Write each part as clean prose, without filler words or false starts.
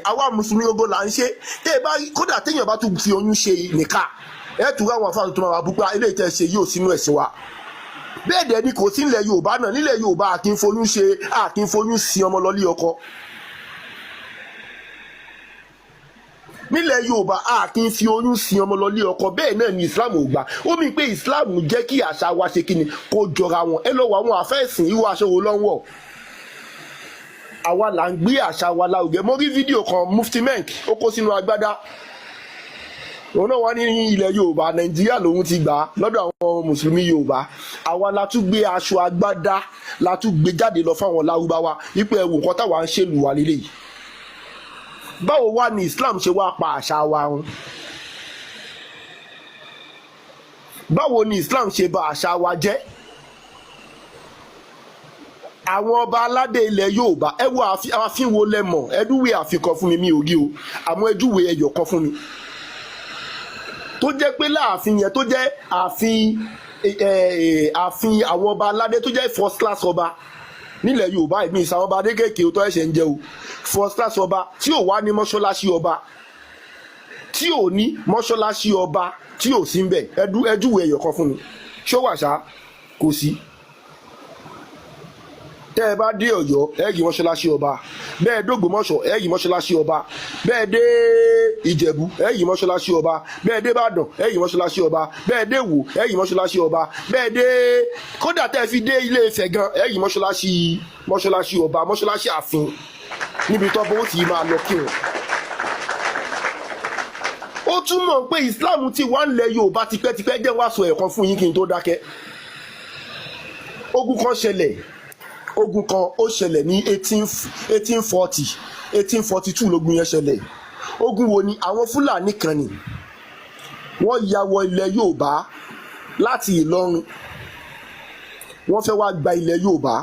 àwa mùsùlùmí gbogbo là ń ṣe tẹ́ ẹ bá kódà téèyàn bá tún fi oyún ṣe nìka ẹ tún àwọn afáàlù tó máa bú pé eléyìí tẹ́ ṣe yóò sínú ẹ̀sìn wa. Bẹ́ẹ̀ dẹ̀ ni kò sí nílẹ̀ Yorùbá náà, nílẹ̀ Yorùbá àkínfoyún sí ọmọ lọ lé ọkọ. Nílẹ̀ Yorùbá àkínfi oyún sí ọmọ lọ lé ọkọ. Bẹ́ẹ̀ náà ni Islam ò gbà. Ó mì pé Islam jẹ́ kí àṣà wa ṣe kíni kó jọra wọn. Ẹ lọ wọ àwọn àfẹ́sìn irú aṣọ wo ló ń wọ̀. Àwa là ń gbé àṣà wa lárugẹ. Mo rí fídíò kan Mufti Menk ó kó sínú agbádá. Òun náà wá ní ilẹ̀ Yorùbá Nàìjíríà lòun ti gbà lọ́dọ̀ àwọn mùsùlùmí Yorùbá. Àwa la tún gbé aṣọ agbádá la tún gbé jáde lọ fáwọn Lárúbáwá wípé ẹwù nǹkan táwa ń ṣèlú wa lélẹ́yìí. Báwo wá ní Islam ṣe wá pa àṣà wa run? Báwo ni Islam ṣe bà àṣà wa jẹ́? Àwọn ọba aládé ilẹ̀ Yorùbá ẹ wo ààfin wo lẹ́mọ̀ ẹdúwé àfikàn fún mi ò rí o àmọ́ ẹdúwé ẹyọ kan fún mi tó jẹ́ pé láàfin yẹn tó jẹ́ ààfin àwọn ọba aládé tó jẹ́ first class ọba nílẹ̀ Yorùbá ìmí ìsàwọn ọba adékèké tó ẹ̀ṣẹ̀ ń jẹ́ o first class ọba tí ò wá ní mọ́ṣáláṣí ọba tí ò ní mọ́ṣáláṣí ọba tí ò sí ń bẹ̀ ẹdúwé ẹyọ kan fún mi ṣó wà ṣá kò sí. Tẹ́ ẹ bá dé Ọ̀yọ́ ẹ rí mọ́ṣáláṣí ọba, bẹ́ẹ̀ dógbòmọ̀ṣọ́ ẹ rí mọ́ṣáláṣí ọba, bẹ́ẹ̀ dé Ìjẹ̀bú ẹ rí mọ́ṣáláṣí ọba, bẹ́ẹ̀ dé Ìbàdàn ẹ rí mọ́ṣáláṣí ọba, bẹ́ẹ̀ dé Ìwó ẹ rí mọ́ṣáláṣí ọba, bẹ́ẹ̀ dé kódà tẹ́ fi dé Ilé Ifẹ̀ gan ẹ rí mọ́ṣáláṣí ọba, mọ́ṣáláṣí ààfin níbi tó bó ti máa lọ kírun. Ó túmọ̀ pé Islam ti wà nílẹ̀ Yorùbá tipẹ́tipẹ́ jẹ́ wá sọ ẹ̀kan fún yín kí n tó dákẹ́. Ogun kan ó ṣẹlẹ̀ ní 1842 lógun yẹn ṣẹlẹ̀. Ogun wo ni àwọn Fúlàní kan ni wọ́n ya wọ ilẹ̀ Yorùbá láti Ìlọrin, wọ́n fẹ́ wá gba ilẹ̀ Yorùbá.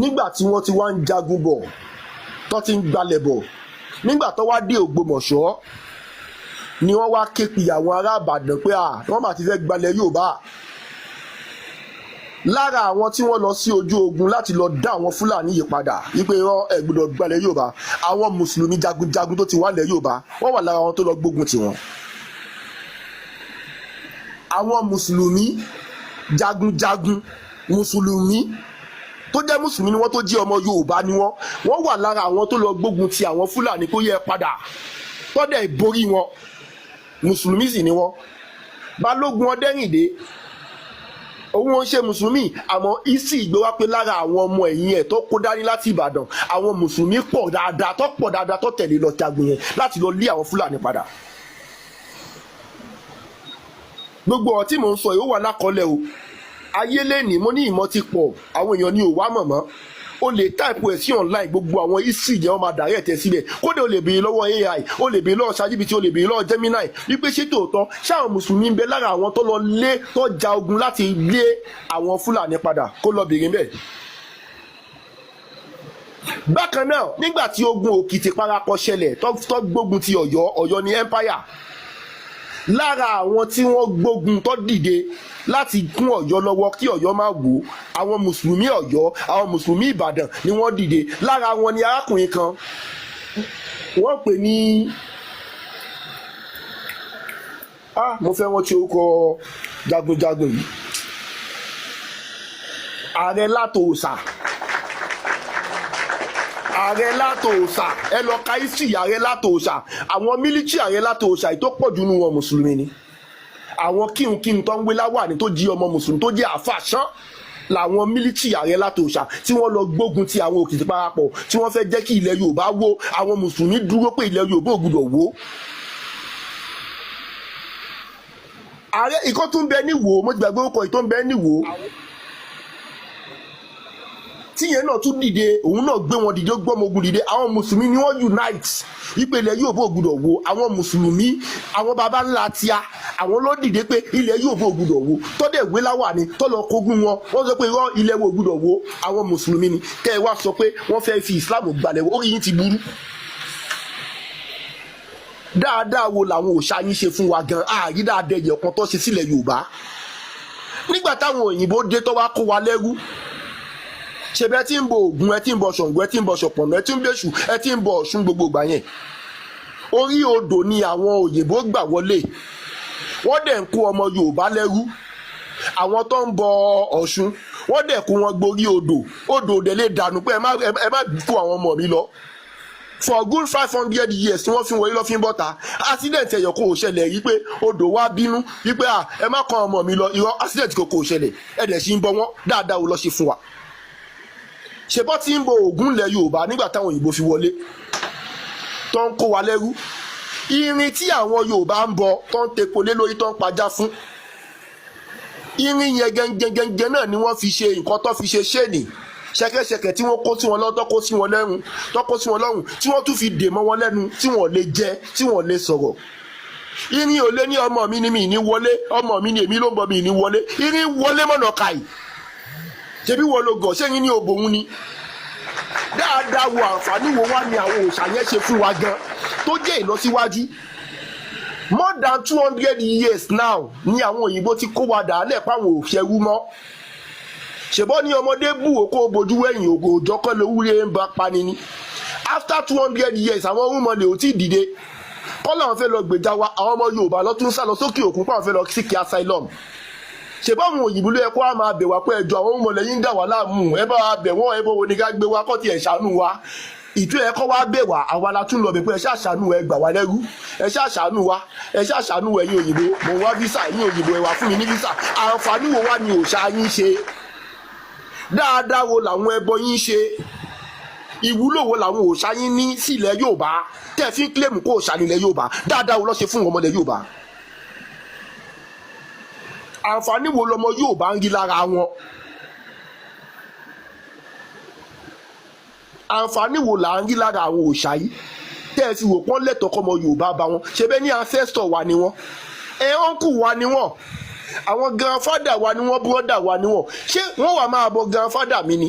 Nígbà tí wọ́n ti wá ń jagun bọ̀ tó ti ń gbalẹ̀ bọ̀, nígbà tó wá dé Ògbómọ̀ṣọ́ ni wọ́n wá ké pe àwọn ará Ìbàdàn pé wọ́n mà ti fẹ́ gbalẹ̀ Yorùbá. Lára àwọn tí wọ́n lọ sí ojú ogun láti lọ dá àwọn Fúlàní yìí padà wípé ẹ gbọ́dọ̀ gbalẹ̀ Yorùbá, àwọn mùsùlùmí jagunjagun tó ti wà lẹ̀ Yorùbá wọ́n wà lára àwọn tó lọ gbógun tì wọ́n. Àwọn mùsùlùmí jagunjagun mùsùlùmí tó jẹ́ mùsùlùmí ni wọ́n tó jẹ́ ọmọ Yorùbá ni wọ́n wà lára àwọn tó lọ gbógun ti àwọn Fúlàní kó yẹ padà tọ́dẹ̀ ìborí wọn. Mùsùlùmí sì ni wọ́n. Balógun Ọdẹ́rìndé òun ò ṣe mùsùlùmí àmọ́ isi ìgbé wá pé lára àwọn ọmọ ẹ̀yìn ẹ̀ tó kó dání láti Ìbàdàn àwọn mùsùlùmí pọ̀ dáadáa tó tẹ̀lé lọ jagun yẹn láti lọ lé àwọn Fúlàní padà. Gbogbo ọ̀rọ̀ tí mò ń sọ yìí ó wà lákọọ́lẹ̀ o. Ayé lẹ́nìí mo ní ìmọ̀ ti pọ̀ àwọn èèyàn ní òwá mọ̀mọ́. O lè táìpù ẹ̀ sí online gbogbo àwọn isi yẹn wọ́n máa direct ẹ̀ síbẹ̀. Kódà o lè béèrè lọ́wọ́ AI, o lè béèrè lọ́wọ́ ChatGPT, o lè béèrè lọ́wọ́ Gemini wípé ṣé tòótọ́ ṣáwọn mùsùlùmí ń bẹ lára àwọn tó lọ lé tó ja ogun láti lé àwọn Fúlàní padà kó lọ béèrè bẹ́ẹ̀. Bákan náà nígbà tí ogun Òkìtì Parapọ̀ ṣẹlẹ̀ tó gbógun ti Ọ̀yọ́ ní empire, lára àwọn tí wọ́n gbógun tó dìde láti kún Ọ̀yọ́ lọ́wọ́ kí Ọ̀yọ́ má wó, àwọn mùsùlùmí Ọ̀yọ́ àwọn mùsùlùmí Ìbàdàn ni wọ́n dìde. Lára wọn ni arákùnrin kan wọ́n pè ní mo fẹ́ wọ́n tí orúkọ jagunjagun yìí, Ààrẹ Látòòṣà ẹ lọ ka isi Ààrẹ Látòòṣà. Àwọn mílítì Ààrẹ Látòòṣà tó pọ̀ jù nínú wọn mùsùlùmí ni. Àwọn kíhun tó ń wé láwàní tó jí ọmọ mùsùlùmí tó jẹ́ àfàṣán làwọn mílítì Ààrẹ Látòòṣà tí wọ́n lọ gbógun ti àwọn Òkìtì Parapọ̀ tí wọ́n fẹ́ jẹ́ kí ilẹ̀ Yorùbá wó. Àwọn mùsùlùmí dúró pé ilẹ̀ Yorùbá ò gbọdọ̀ wó. Ààrẹ ìkọ́ tó ń bẹ ní Ìwó, mo ti gbàgbé orúkọ ìtọ́ ń bẹ ní Ìwó tíyẹn náà tún dìde, òun náà gbé wọn dìde, gbọ́mọ ogun dìde. Àwọn mùsùlùmí ni wọ́n unite ìpele Yorùbá ò gbọdọ̀ wó. Àwọn mùsùlùmí àwọn baba ńlá tíá àwọn ló dìde pé ilẹ̀ Yorùbá ò gbọdọ̀ wó. Tọ́dẹ̀ ìwé láwàní tó lọ kógun wọn wọ́n sọ pé irọ́ ilẹ̀ wo ò gbọdọ̀ wó. Àwọn mùsùlùmí ni kẹ́ ẹ wá sọ pé wọ́n fẹ́ fi Islam gbalẹ̀ wó. Orí yín ti burú. Dáadáa wo làwọn òòṣà yín ṣe fún wa gan? Ààrí dáadáa ẹ̀yẹ̀ kan tó ṣe sílẹ̀ Yorùbá. Nígbà táwọn òyìnbó dé tó wá kó wa lẹ́rú ṣe bẹ́ẹ̀ tí ń bọ Ògún, ẹ tí ń bọ Ṣàngó, ẹ tí ń bọ Ṣọ̀pọ̀nná, ẹ tí ń bẹ̀ṣù, ẹ tí ń bọ Ọ̀ṣun gbogbo ìgbà yẹn. Orí odò ni àwọn òyìnbó gbà wọlé, wọ́n dẹ̀ ń kó ọmọ Yorùbá lẹ́rú. Àwọn tó ń bọ Ọ̀ṣun wọ́n dẹ̀ kó wọn gborí odò òdè lè dànù pé ẹ má kó àwọn ọmọ mi lọ. For good 500 years tí wọ́n fi wọlé lọ́ fi ń bọ́ta. Accident ẹ̀yọ̀ kò ṣẹlẹ̀ yìí pé odò wá bínú wípé ẹ má kó ọmọ mi lọ. Irọ́, accident kò ṣẹlẹ̀, ẹ dẹ̀ sì ń bọ wọ́n dáadáa ò lọ ṣe fún wa. Ṣèbọ́ tí ń bọ Ògún ilẹ̀ Yorùbá nígbà táwọn òyìnbó fi wọlé tó ń kó wa lẹ́rú. Irin tí àwọn Yorùbá ń bọ tó ń tepo lé lórí tó ń pajá fún, irin yẹn gẹ́gẹ́gẹ́gẹ́ náà ni wọ́n fi ṣe nǹkan tó fi ṣe ṣéènì ṣẹ̀kẹ̀ṣẹ̀kẹ̀ tí wọ́n kó sí wọn lọ́wọ́ tó kó sí wọn lẹ́rùn tó kó sí wọn lọ́rùn tí wọ́n tún fi dè mọ́ wọn lẹ́nu tí wọ́n lè jẹ tí wọ́n lè sọ̀rọ̀. Irin ò lé ní ọmọ mi ni mi ní wọlé, ọmọ mi ni èmi ló ń bọ mi ní wọlé. Irin wọlé mọ̀nà kàì, ṣebí wọ́n lo gọ̀, ṣé yín ní obòun ni? Dáadáa wo àǹfààní wo wá ni àwọn òòṣà yẹn ṣe fún wa gan tó jẹ́ ìlọsíwájú. More than 200 years now ni àwọn òyìnbó ti kó wa dàálẹ̀ páwọn òṣèrú mọ́. Ṣèbọ́ ní ọmọdé bù ó kó bojú wẹ̀yìn ògò òjọ́kọ́ lówúrẹ́ ń bá pani ni. After 200 years àwọn orúnmọlẹ̀ ò tí ì dìde. Kọ́lá wọn fẹ́ lọ gbèjà wa, àwọn ọmọ Yorùbá lọ tún sá lọ sókè òkun pàwọn fẹ́ lọ seek asylum. Ṣèbọ́ àwọn òyìnbó ló yẹ kó wá máa bẹ̀ wá pé ẹjọ́ àwọn orúnmọlẹ̀ yín ń dà wá láàmú, ẹ bá wa bẹ̀ wọ́n, ẹ bọ́ wo ni ká gbé wa kọ́ ti ẹ̀ ṣàánú wa. Ìtú ẹ kọ́ wá bẹ̀ wá, àwa la tún lọ bẹ̀ pé ẹ ṣàṣàánú ẹ gbà wá lẹ́rú, ẹ ṣàṣàánú wa, ẹ ṣàṣàánú ẹ̀yin òyìnbó, mo wá visa, ẹ̀yin òyìnbó ẹ wá fún mi ní visa. Àǹfààní wo wá ni òòṣà yín ṣe? Dáadáa wo làwọn ẹbọ yín ṣe? Ìwúlò wo làwọn òòṣà yín ní sí ilẹ̀ Yorùbá tẹ́ fi ń kílèmù kó òòṣà nílẹ̀ Yorùbá? Dáadáa wo ló ṣe fún ọmọlẹ̀ Yorùbá? Àǹfààní wo lọmọ Yorùbá ń rí lára wọn? Àǹfààní wo là ń rí lára àwọn òòṣà yìí tẹ́ ẹ fi wò pọ́n lẹ́tọ̀ọ́ kọ́mọ Yorùbá bá wọn? Ṣé bẹ́ẹ̀ ní ancestor wa ni wọ́n, uncle wa ni wọ́n, àwọn grandfather wa ni wọ́n, brother wa ni wọ́n. Ṣé wọ́n wà máa bọ grandfather mi ni?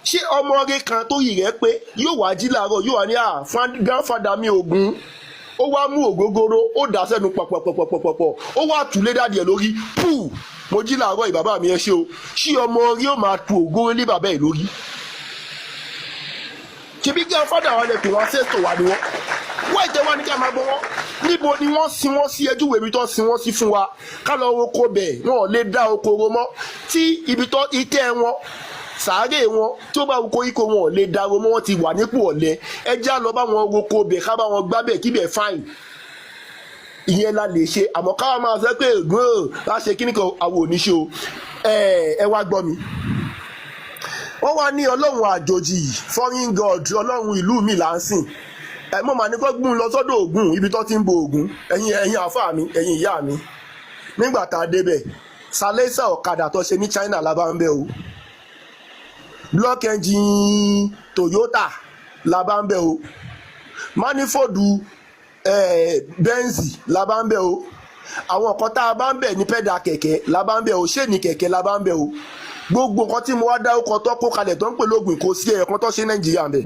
Ṣé ọmọ rẹ kan tó yìí rẹ pé yóò wá jí láàárọ̀ yóò wá ní grandfather mi Ògún, ó wá mú ògógóró ó dà sẹ́nu pọ̀pọ̀pọ̀pọ̀pọ̀ ó wá tù lé dáadìẹ lórí pù, mo jí láàárọ̀ ìbàbá mi ẹ ṣe o. Ṣé ọmọ rí ó máa tu ògóró lé bàbá ẹ lórí? Ṣebí grandfather wa lẹ pè wọ́n ancestor wa ni wọ́n. Wọ́n ìtẹ́ wá ní ká máa gbọ́ wọn. Níbo ni wọ́n sin wọ́n sí? Ẹjú wèmí tó sin wọ́n sí fún wa. Ká lọ oko bẹ̀, wọn ò lè dá oko ro mọ́. Tí ibi tó itẹ́ wọn, sàárè wọn tó bá oko ikọ̀ wọn ò lè dá ro mọ́, wọ́n ti wà nípò ọ̀lẹ. Ẹ já lọ bá wọn roko bẹ̀, ká bá wọn gbábẹ̀ kíbẹ̀ fáìn. Ìyẹn la lè ṣe, àmọ́ ká máa sọ pé ègún á ṣe kíní kan àwọn oníṣe o. Ẹ wá gbọ́ mi. Wọ́n wá ní ọlọ́run àjòjì, foreign god, ọlọ́run ìlú mi là ń sìn. Mo mà ní kó gbún lọ sọ́dọ̀ Ògún, ibi tó ti ń bo Ògún. Ẹ̀yin àfáà mi, ẹ̀yin ìyá mi. Nígbà tá a débẹ̀, sálẹ́sà ọ̀kadà tó ṣe ní China la bá ń bẹ̀ o. Block engine Toyota la bá ń bẹ̀ o. Manifold Benz la bá ń bẹ̀ o. Àwọn nǹkan tá a bá ń bẹ̀ ní pẹ́dà kẹ̀kẹ́ la bá ń bẹ̀ o. Ṣéènì kẹ̀kẹ́ la bá ń bẹ̀ o. Gbogbo nǹkan tí mo wá dá ọkọ̀ tó kó kalẹ̀ tó ń pè lóògùn kò sí ẹ̀ẹ̀kan tó ṣe Nàìjíríà ń bẹ̀.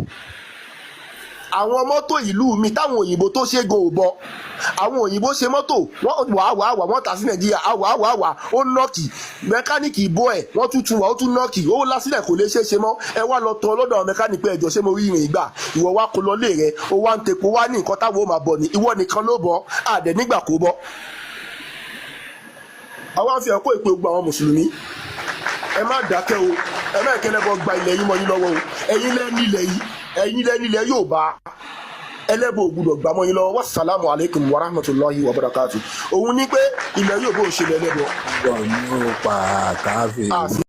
Àwọn mọ́tò ìlú mi táwọn òyìnbó tó ṣe go bọ, àwọn òyìnbó ṣe mọ́tò wọ́n wà wọ́n tà sí Nàìjíríà àwà ó nọ́ọ̀kì, mẹkáníìkì ìbò ẹ̀ wọ́n tún wà ó tún nọ́ọ̀kì, ó lásìlẹ̀ kò lè ṣe é ṣe mọ́. Ẹ wá lọ tọ́ lọ́dọ̀ àwọn mẹkáníìkì pé ẹjọ́ ṣé mo rí ìrìn ìgbà, ìwọ wá kó lọ lé rẹ, ó wá ń tepo wá ní nǹkan táwọn ó máa bọ̀ ní ìwọ nìkan ló bọ̀ àdẹ̀ nígbà kó bọ́. Àwọn àfi ẹ̀kọ́ ìpè gbogbo àwọn mùsùlùmí, ẹ má dákẹ́ o, ẹ má ìkẹlẹ́bọ gba ilẹ̀ yín mọ́ yín lọ́wọ́ o. Ẹ̀yin lẹ́ni ilẹ̀ yìí, ẹ̀yin lẹ́ni ilẹ̀ Yorùbá, ẹlẹ́bọ ògbúdọ̀ gbà mọ́ yín lọ́wọ́. Wassalamu alaikum warahmatullahi wabarakatuh. Òun ní pé ilẹ̀ Yorùbá ò ṣe lẹ́lẹ́bọ. Wọ́n ní ó pa káfíń.